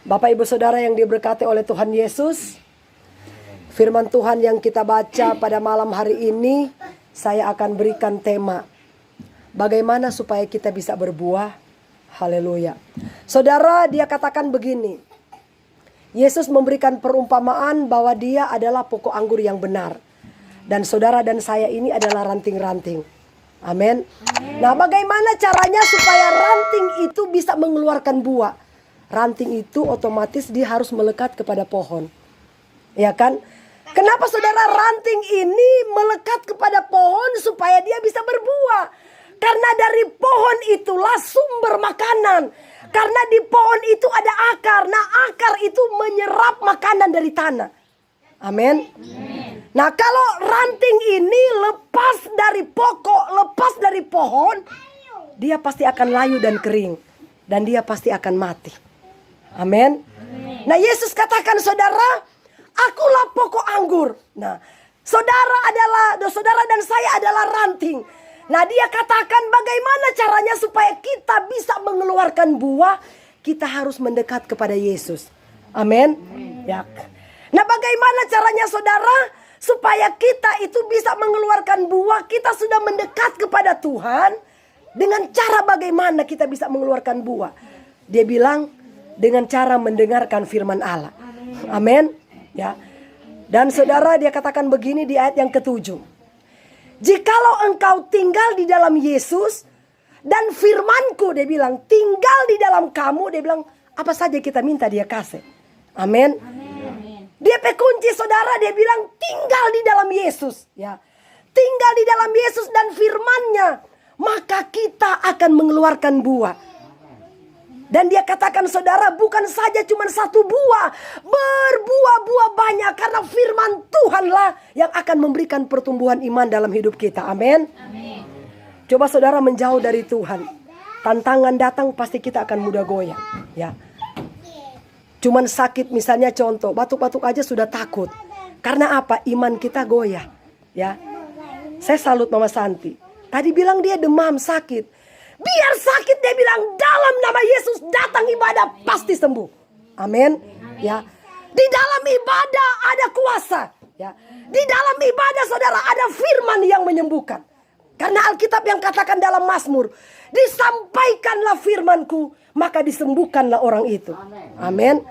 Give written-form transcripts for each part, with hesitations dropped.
Bapak Ibu Saudara yang diberkati oleh Tuhan Yesus, firman Tuhan yang kita baca pada malam hari ini, saya akan berikan tema bagaimana supaya kita bisa berbuah. Haleluya. Saudara, dia katakan begini, Yesus memberikan perumpamaan bahwa dia adalah pokok anggur yang benar, dan saudara dan saya ini adalah ranting-ranting. Amin. Nah, bagaimana caranya supaya ranting itu bisa mengeluarkan buah? Ranting itu otomatis dia harus melekat kepada pohon. Ya kan? Kenapa saudara ranting ini melekat kepada pohon supaya dia bisa berbuah? Karena dari pohon itulah sumber makanan. Karena di pohon itu ada akar. Nah, akar itu menyerap makanan dari tanah. Amin. Nah, kalau ranting ini lepas dari pokok, lepas dari pohon, dia pasti akan layu dan kering. Dan dia pasti akan mati. Amin. Nah, Yesus katakan, saudara, akulah pokok anggur. Nah, saudara dan saya adalah ranting. Nah, dia katakan bagaimana caranya supaya kita bisa mengeluarkan buah? Kita harus mendekat kepada Yesus. Amin. Ya. Nah, bagaimana caranya saudara supaya kita itu bisa mengeluarkan buah? Kita sudah mendekat kepada Tuhan. Dengan cara bagaimana kita bisa mengeluarkan buah? Dia bilang dengan cara mendengarkan firman Allah. Amin. Ya. Dan saudara, dia katakan begini di ayat yang ke-7. Jikalau engkau tinggal di dalam Yesus dan firmanku, dia bilang, tinggal di dalam kamu, dia bilang, apa saja kita minta dia kasih. Amin. Dia kunci saudara, dia bilang tinggal di dalam Yesus, ya. Tinggal di dalam Yesus dan firman-Nya, maka kita akan mengeluarkan buah. Dan dia katakan saudara, bukan saja cuma satu buah, berbuah-buah banyak, karena firman Tuhanlah yang akan memberikan pertumbuhan iman dalam hidup kita. Amin. Coba saudara menjauh dari Tuhan, tantangan datang pasti kita akan mudah goyah, ya. Cuman sakit misalnya, contoh batuk-batuk aja sudah takut. Karena apa? Iman kita goyah, ya. Saya salut Mama Santi. Tadi bilang dia demam, sakit. Biar sakit, dia bilang dalam nama Yesus datang ibadah pasti sembuh. Amin. Ya. Di dalam ibadah ada kuasa, ya. Di dalam ibadah saudara ada firman yang menyembuhkan. Karena Alkitab yang katakan dalam Mazmur, disampaikanlah firmanku, maka disembuhkanlah orang itu. Amin.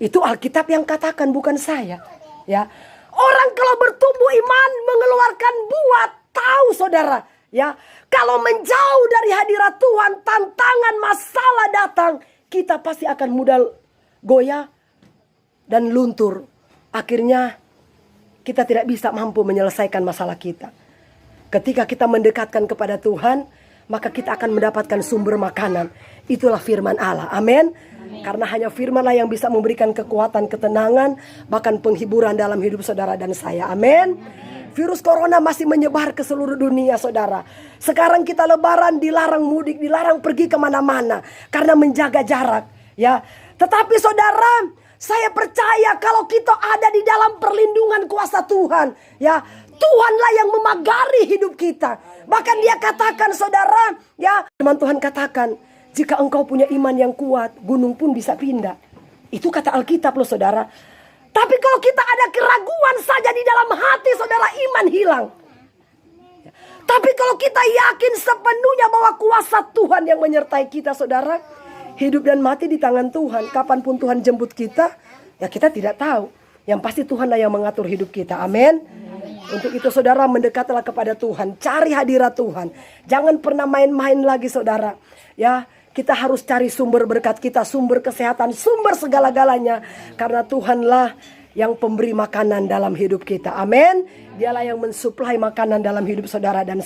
Itu Alkitab yang katakan, bukan saya, ya. Orang kalau bertumbuh iman mengeluarkan buah, tahu saudara, ya. Kalau menjauh dari hadirat Tuhan, tantangan masalah datang, kita pasti akan mudah goyah dan luntur. Akhirnya kita tidak bisa mampu menyelesaikan masalah kita. Ketika kita mendekatkan kepada Tuhan, maka kita akan mendapatkan sumber makanan. Itulah firman Allah. Amin. Karena hanya firman-Lah yang bisa memberikan kekuatan, ketenangan, bahkan penghiburan dalam hidup saudara dan saya. Amin. Virus corona masih menyebar ke seluruh dunia saudara. Sekarang kita lebaran dilarang mudik, dilarang pergi kemana-mana karena menjaga jarak, ya. Tetapi saudara, saya percaya kalau kita ada di dalam perlindungan kuasa Tuhan, ya, Tuhanlah yang memagari hidup kita. Bahkan dia katakan saudara, ya, firman Tuhan katakan, jika engkau punya iman yang kuat, gunung pun bisa pindah. Itu kata Alkitab loh saudara. Tapi kalau kita ada keraguan saja di dalam hati saudara, iman hilang. Tapi kalau kita yakin sepenuhnya bahwa kuasa Tuhan yang menyertai kita saudara, hidup dan mati di tangan Tuhan. Kapanpun Tuhan jemput kita, ya kita tidak tahu. Yang pasti Tuhanlah yang mengatur hidup kita. Amin. Untuk itu saudara, mendekatlah kepada Tuhan, cari hadirat Tuhan. Jangan pernah main-main lagi saudara, ya. Kita harus cari sumber berkat kita, sumber kesehatan, sumber segala-galanya. Karena Tuhanlah yang pemberi makanan dalam hidup kita. Amin. Dialah yang mensuplai makanan dalam hidup saudara dan